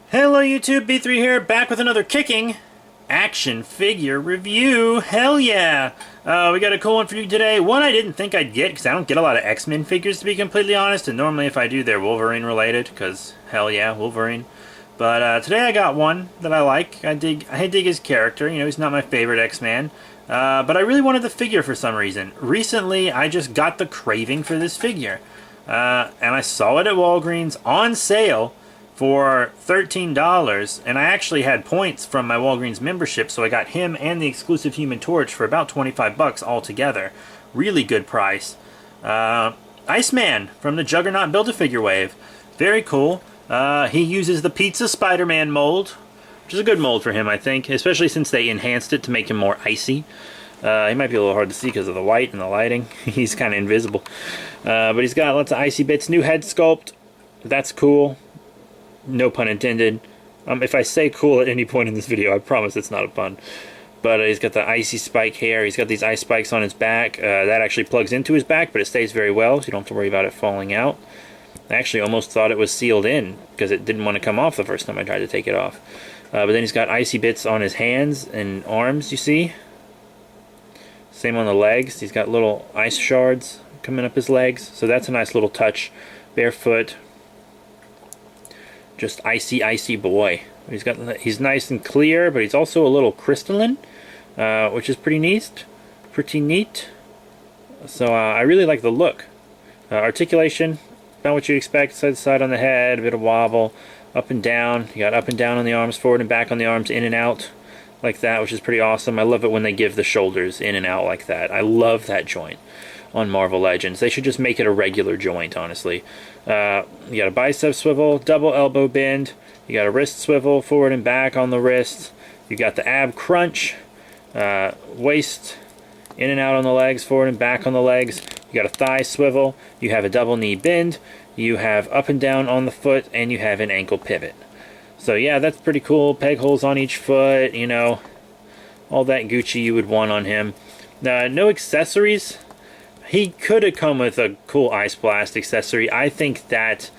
Hello YouTube, B3 here, back with another kicking action figure review. Hell yeah! We got a cool one for you today. One I didn't think I'd get, because I don't get a lot of X-Men figures, to be completely honest, and normally if I do, they're Wolverine related, because hell yeah, Wolverine. But today I got one that I like. I dig his character. You know, he's not my favorite X-Man, but I really wanted the figure for some reason. Recently, I just got the craving for this figure, and I saw it at Walgreens on sale for $13, and I actually had points from my Walgreens membership, so I got him and the exclusive Human Torch for about 25 bucks altogether. Really good price. Iceman from the Juggernaut Build-A-Figure wave. Very cool. He uses the Pizza Spider-Man mold, which is a good mold for him, I think, especially since they enhanced it to make him more icy. He might be a little hard to see because of the white and the lighting. He's kind of invisible. But he's got lots of icy bits. New head sculpt. That's cool. No pun intended. If I say cool at any point in this video, I promise it's not a pun. But he's got the icy spike hair. He's got these ice spikes on his back. That actually plugs into his back, but it stays very well, so you don't have to worry about it falling out. I actually almost thought it was sealed in, because it didn't want to come off the first time I tried to take it off. But then he's got icy bits on his hands and arms, you see? Same on the legs. He's got little ice shards coming up his legs, so that's a nice little touch. Barefoot. Just icy boy. He's nice and clear, but he's also a little crystalline, which is pretty neat. So I really like the look. Articulation, about what you'd expect. Side to side on the head, a bit of wobble, up and down. You got up and down on the arms, forward and back on the arms, in and out like that, which is pretty awesome. I love it when they give the shoulders in and out like that. I love that joint on Marvel Legends. They should just make it a regular joint, honestly. You got a bicep swivel, double elbow bend. You got a wrist swivel, forward and back on the wrist. You got the ab crunch, waist in and out on the legs, forward and back on the legs. You got a thigh swivel. You have a double knee bend. You have up and down on the foot, and you have an ankle pivot. So yeah, that's pretty cool. Peg holes on each foot, you know, all that Gucci you would want on him. No accessories. He could have come with a cool Ice Blast accessory. I think that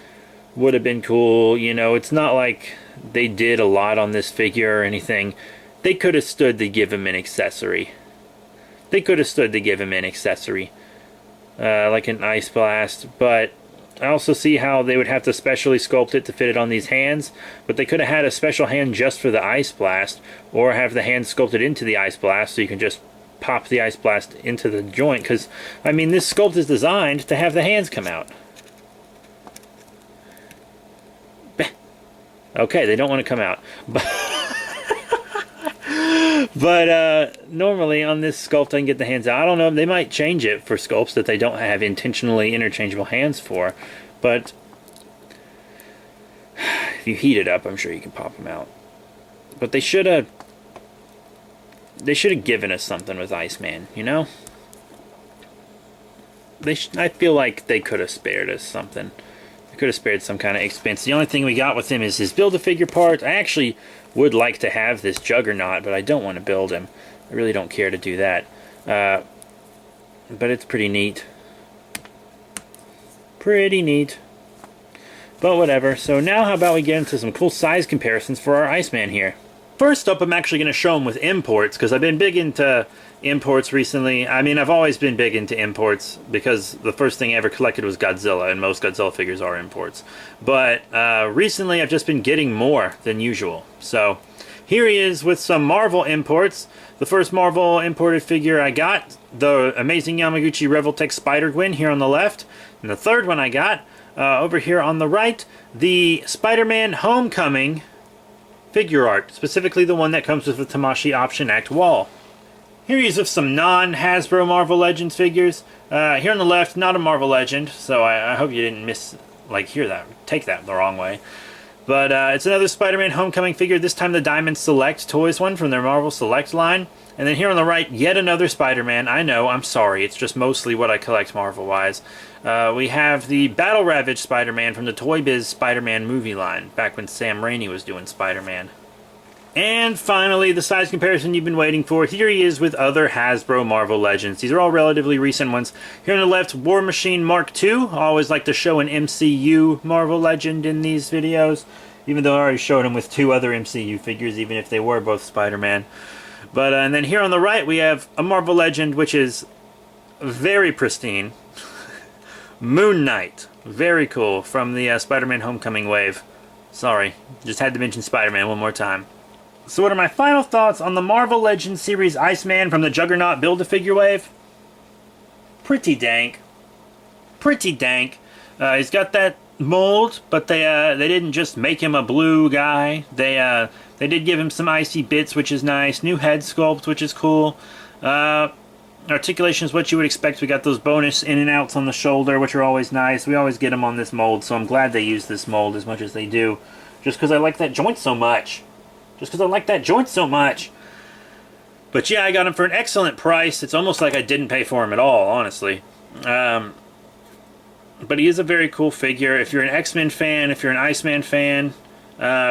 would have been cool. You know, it's not like they did a lot on this figure or anything. They could have stood to give him an accessory. Like an Ice Blast. But I also see how they would have to specially sculpt it to fit it on these hands. But they could have had a special hand just for the Ice Blast, or have the hand sculpted into the Ice Blast so you can just pop the Ice Blast into the joint, because I mean, this sculpt is designed to have the hands come out. Okay, they don't want to come out, but normally on this sculpt I can get the hands out. I don't know, they might change it for sculpts that they don't have intentionally interchangeable hands for, but if you heat it up, I'm sure you can pop them out. But they should have given us something with Iceman, you know? I feel like they could have spared us something. They could have spared some kind of expense. The only thing we got with him is his Build-A-Figure part. I actually would like to have this Juggernaut, but I don't want to build him. I really don't care to do that. But it's pretty neat. But whatever. So now how about we get into some cool size comparisons for our Iceman here. First up, I'm actually going to show them with imports, because I've been big into imports recently. I mean, I've always been big into imports, because the first thing I ever collected was Godzilla, and most Godzilla figures are imports. But recently, I've just been getting more than usual. So here he is with some Marvel imports. The first Marvel imported figure I got, the amazing Yamaguchi Revoltech Spider-Gwen here on the left. And the third one I got, over here on the right, the Spider-Man Homecoming figure art, specifically the one that comes with the Tamashii Option Act wall. Here he is with some non-Hasbro Marvel Legends figures. Here on the left, not a Marvel Legend, so I hope you didn't take that the wrong way. But it's another Spider-Man Homecoming figure, this time the Diamond Select Toys one from their Marvel Select line. And then here on the right, yet another Spider-Man. I know, I'm sorry, it's just mostly what I collect Marvel-wise. We have the Battle Ravaged Spider-Man from the Toy Biz Spider-Man movie line, back when Sam Raimi was doing Spider-Man. And finally, the size comparison you've been waiting for. Here he is with other Hasbro Marvel Legends. These are all relatively recent ones. Here on the left, War Machine Mark II. I always like to show an MCU Marvel Legend in these videos. Even though I already showed him with 2 other MCU figures, even if they were both Spider-Man. But and then here on the right we have a Marvel Legend, which is very pristine. Moon Knight. Very cool, from the Spider-Man Homecoming wave. Sorry, just had to mention Spider-Man one more time. So what are my final thoughts on the Marvel Legends series Iceman from the Juggernaut Build-A-Figure wave? Pretty dank. Pretty dank. He's got that mold, but they didn't just make him a blue guy. They did give him some icy bits, which is nice. New head sculpt, which is cool. Articulation is what you would expect. We got those bonus in and outs on the shoulder, which are always nice. We always get them on this mold, so I'm glad they use this mold as much as they do. Just because I like that joint so much. But yeah, I got him for an excellent price. It's almost like I didn't pay for him at all, honestly. But he is a very cool figure. If you're an X-Men fan, if you're an Iceman fan,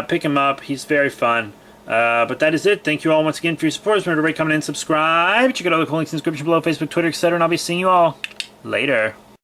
pick him up. He's very fun. But that is it. Thank you all once again for your support. Remember to rate, comment, and subscribe. Check out all the cool links in the description below, Facebook, Twitter, etc. And I'll be seeing you all later.